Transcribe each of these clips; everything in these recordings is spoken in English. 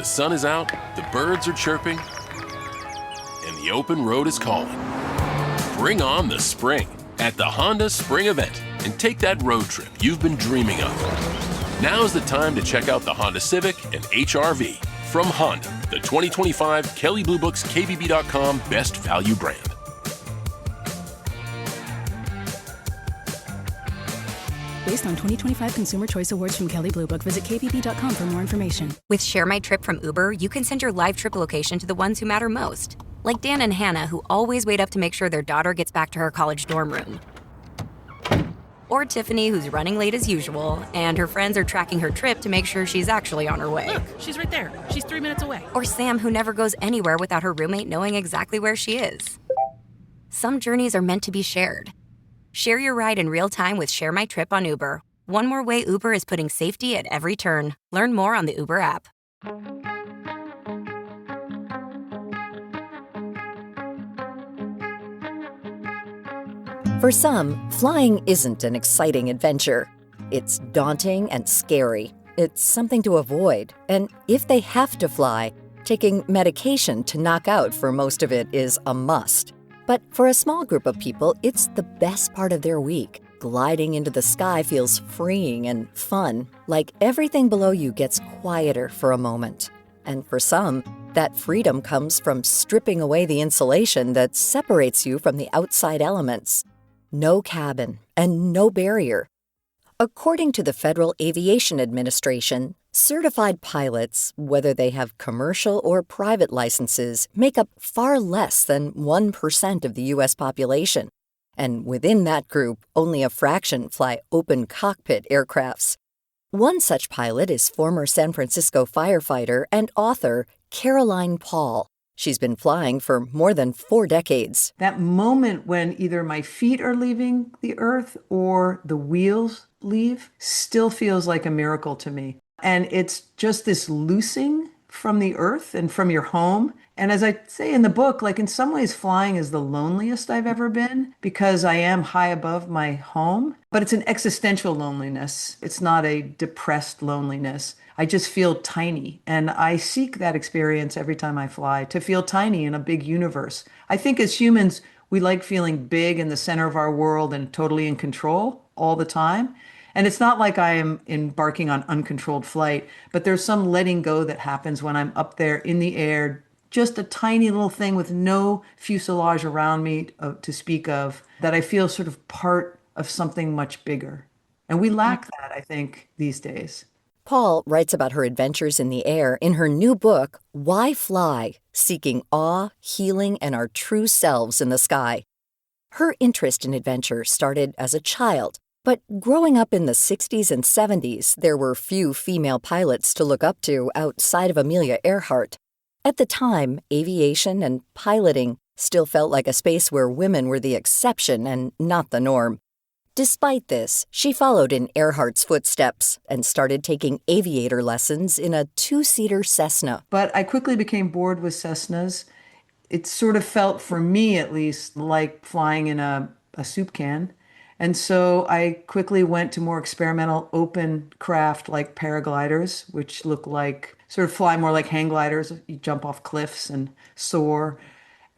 sun is out, the birds are chirping, and the open road is calling. Bring on the spring at the Honda Spring Event and take that road trip you've been dreaming of. Now's the time to check out the Honda Civic and HR-V from Honda, the 2025 Kelley Blue Book's KBB.com Best Value Brand. Based on 2025 Consumer Choice Awards from Kelley Blue Book, visit kbb.com for more information. With Share My Trip from Uber, you can send your live trip location to the ones who matter most. Like Dan and Hannah, who always wait up to make sure their daughter gets back to her college dorm room. Or Tiffany, who's running late as usual, and her friends are tracking her trip to make sure she's actually on her way. Look, she's right there. She's 3 minutes away. Or Sam, who never goes anywhere without her roommate knowing exactly where she is. Some journeys are meant to be shared. Share your ride in real time with Share My Trip on Uber. One more way Uber is putting safety at every turn. Learn more on the Uber app. For some, flying isn't an exciting adventure. It's daunting and scary. It's something to avoid. And if they have to fly, taking medication to knock out for most of it is a must. But for a small group of people, it's the best part of their week. Gliding into the sky feels freeing and fun, like everything below you gets quieter for a moment. And for some, that freedom comes from stripping away the insulation that separates you from the outside elements. No cabin and no barrier. According to the Federal Aviation Administration, certified pilots, whether they have commercial or private licenses, make up far less than 1% of the U.S. population. And within that group, only a fraction fly open cockpit aircrafts. One such pilot is former San Francisco firefighter and author Caroline Paul. She's been flying for more than 4 decades. That moment when either my feet are leaving the earth or the wheels leave still feels like a miracle to me. And it's just this loosing from the earth and from your home. And as I say in the book, like in some ways flying is the loneliest I've ever been because I am high above my home, but it's an existential loneliness. It's not a depressed loneliness. I just feel tiny. And I seek that experience every time I fly, to feel tiny in a big universe. I think as humans, we like feeling big in the center of our world and totally in control all the time. And it's not like I am embarking on uncontrolled flight, but there's some letting go that happens when I'm up there in the air, just a tiny little thing with no fuselage around me to speak of, that I feel sort of part of something much bigger. And we lack that, I think, these days. Paul writes about her adventures in the air in her new book, Why Fly? Seeking Awe, Healing, and Our True Selves in the Sky. Her interest in adventure started as a child, but growing up in the 60s and 70s, there were few female pilots to look up to outside of Amelia Earhart. At the time, aviation and piloting still felt like a space where women were the exception and not the norm. Despite this, she followed in Earhart's footsteps and started taking aviator lessons in a 2-seater Cessna. But I quickly became bored with Cessnas. It sort of felt, for me at least, like flying in a soup can. And so I quickly went to more experimental open craft like paragliders, which look like, sort of fly more like hang gliders. You jump off cliffs and soar.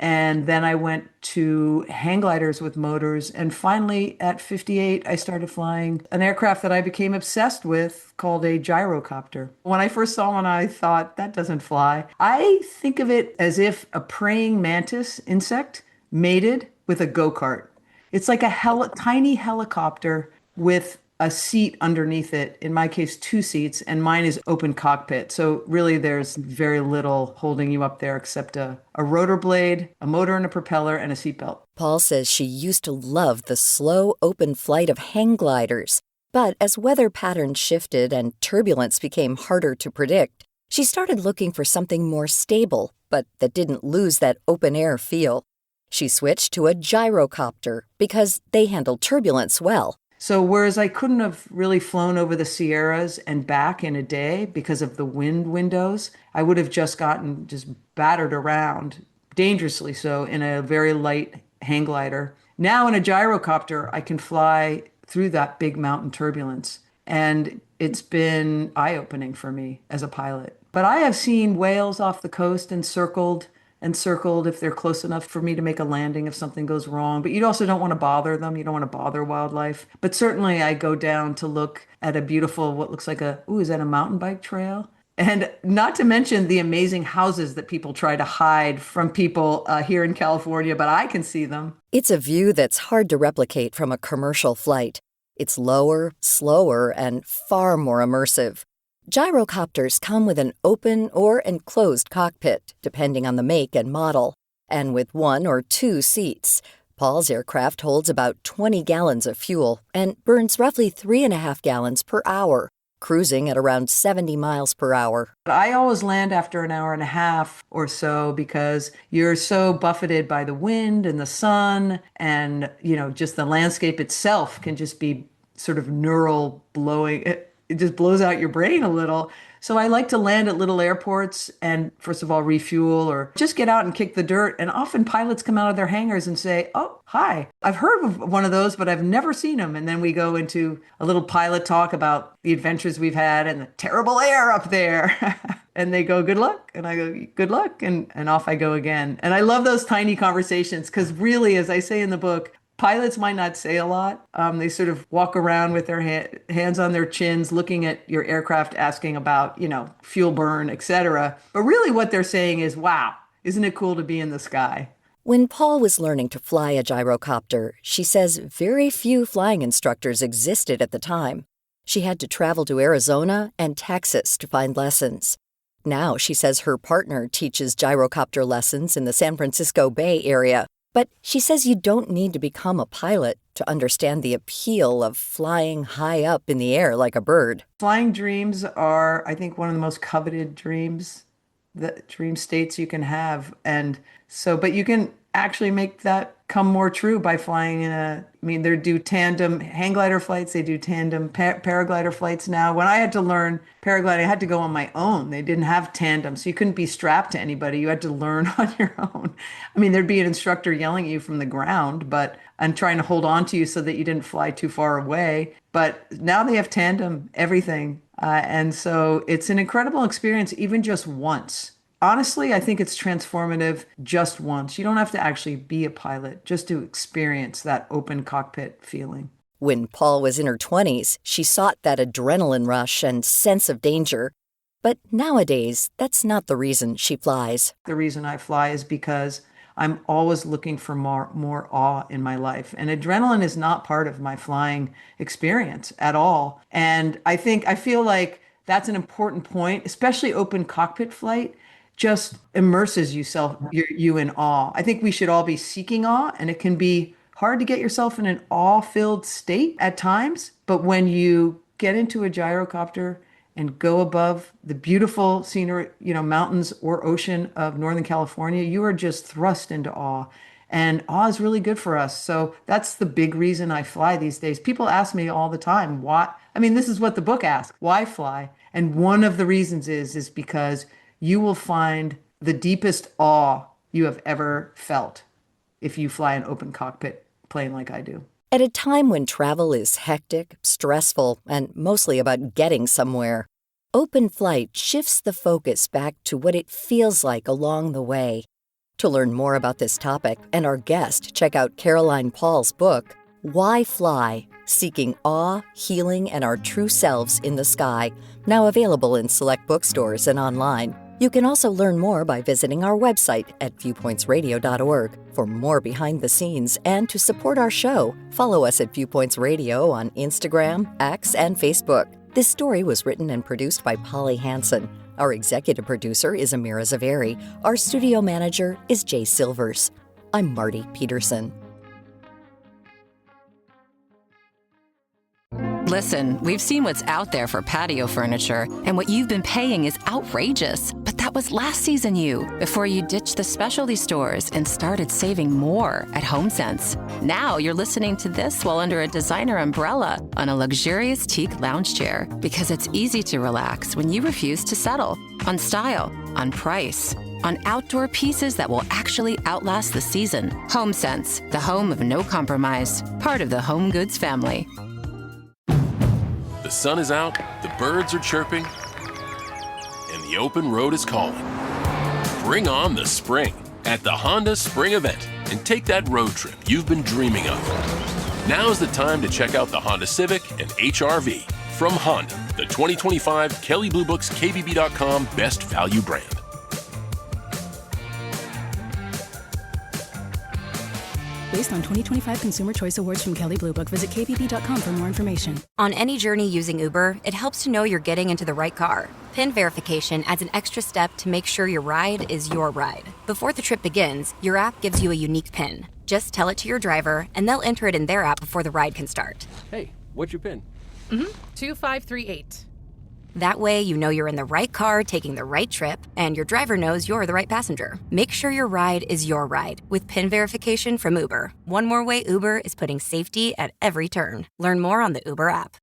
And then I went to hang gliders with motors. And finally, at 58, I started flying an aircraft that I became obsessed with called a gyrocopter. When I first saw one, I thought, that doesn't fly. I think of it as if a praying mantis insect mated with a go-kart. It's like a tiny helicopter with a seat underneath it, in my case, 2 seats, and mine is open cockpit. So really there's very little holding you up there except a rotor blade, a motor and a propeller, and a seatbelt. Paul says she used to love the slow, open flight of hang gliders. But as weather patterns shifted and turbulence became harder to predict, she started looking for something more stable, but that didn't lose that open-air feel. She switched to a gyrocopter because they handled turbulence well. So whereas I couldn't have really flown over the Sierras and back in a day because of the wind windows, I would have just gotten battered around, dangerously so, in a very light hang glider. Now in a gyrocopter, I can fly through that big mountain turbulence. And it's been eye-opening for me as a pilot. But I have seen whales off the coast and circled if they're close enough for me to make a landing if something goes wrong. But you also don't want to bother them. You don't want to bother wildlife. But certainly I go down to look at a beautiful, what looks like is that a mountain bike trail? And not to mention the amazing houses that people try to hide from people here in California, but I can see them. It's a view that's hard to replicate from a commercial flight. It's lower, slower, and far more immersive. Gyrocopters come with an open or enclosed cockpit, depending on the make and model, and with 1 or 2 seats. Paul's aircraft holds about 20 gallons of fuel and burns roughly 3.5 gallons per hour, cruising at around 70 miles per hour. I always land after an hour and a half or so because you're so buffeted by the wind and the sun, and, just the landscape itself can just be sort of neural blowing. It just blows out your brain a little. So I like to land at little airports and, first of all, refuel or just get out and kick the dirt. And often pilots come out of their hangars and say, "Oh, hi, I've heard of one of those, but I've never seen them." And then we go into a little pilot talk about the adventures we've had and the terrible air up there. And they go, "Good luck." And I go, "Good luck." And off I go again. And I love those tiny conversations because really, as I say in the book, pilots might not say a lot. They sort of walk around with their hands on their chins, looking at your aircraft, asking about, fuel burn, etc. But really what they're saying is, wow, isn't it cool to be in the sky? When Paul was learning to fly a gyrocopter, she says very few flying instructors existed at the time. She had to travel to Arizona and Texas to find lessons. Now she says her partner teaches gyrocopter lessons in the San Francisco Bay Area. But she says you don't need to become a pilot to understand the appeal of flying high up in the air like a bird. Flying dreams are, I think, one of the most coveted dream states you can have. And so, but you can actually make that come more true by flying they do tandem hang glider flights, they do tandem paraglider flights now. When I had to learn paragliding, I had to go on my own. They didn't have tandem, so you couldn't be strapped to anybody. You had to learn on your own. There'd be an instructor yelling at you from the ground, and trying to hold on to you so that you didn't fly too far away. But now they have tandem, everything. And so it's an incredible experience, even just once. Honestly, I think it's transformative just once. You don't have to actually be a pilot just to experience that open cockpit feeling. When Paul was in her 20s, she sought that adrenaline rush and sense of danger. But nowadays, that's not the reason she flies. The reason I fly is because I'm always looking for more awe in my life. And adrenaline is not part of my flying experience at all. And I feel like that's an important point, especially open cockpit flight. Just immerses you in awe. I think we should all be seeking awe, and it can be hard to get yourself in an awe-filled state at times. But when you get into a gyrocopter and go above the beautiful scenery, mountains or ocean of Northern California, you are just thrust into awe. And awe is really good for us. So that's the big reason I fly these days. People ask me all the time, why? This is what the book asks, why fly? And one of the reasons is because you will find the deepest awe you have ever felt if you fly an open cockpit plane like I do. At a time when travel is hectic, stressful, and mostly about getting somewhere, open flight shifts the focus back to what it feels like along the way. To learn more about this topic and our guest, check out Caroline Paul's book, Why Fly? Seeking Awe, Healing, and Our True Selves in the Sky, now available in select bookstores and online. You can also learn more by visiting our website at viewpointsradio.org. For more behind the scenes and to support our show, follow us at Viewpoints Radio on Instagram, X, and Facebook. This story was written and produced by Polly Hansen. Our executive producer is Amira Zaveri. Our studio manager is Jay Silvers. I'm Marty Peterson. Listen, we've seen what's out there for patio furniture, and what you've been paying is outrageous. But that was last season before you ditched the specialty stores and started saving more at HomeSense. Now you're listening to this while under a designer umbrella on a luxurious teak lounge chair, because it's easy to relax when you refuse to settle on style, on price, on outdoor pieces that will actually outlast the season. HomeSense, the home of no compromise, part of the home goods family. The sun is out, the birds are chirping, and the open road is calling. Bring on the spring at the Honda Spring Event and take that road trip you've been dreaming of. Now's the time to check out the Honda Civic and HR-V from Honda, the 2025 Kelley Blue Book's KBB.com Best Value Brand. Based on 2025 Consumer Choice Awards from Kelley Blue Book, visit kbb.com for more information. On any journey using Uber, it helps to know you're getting into the right car. PIN verification adds an extra step to make sure your ride is your ride. Before the trip begins, your app gives you a unique PIN. Just tell it to your driver, and they'll enter it in their app before the ride can start. Hey, what's your PIN? 2538. That way, you know you're in the right car taking the right trip, and your driver knows you're the right passenger. Make sure your ride is your ride with PIN verification from Uber. One more way Uber is putting safety at every turn. Learn more on the Uber app.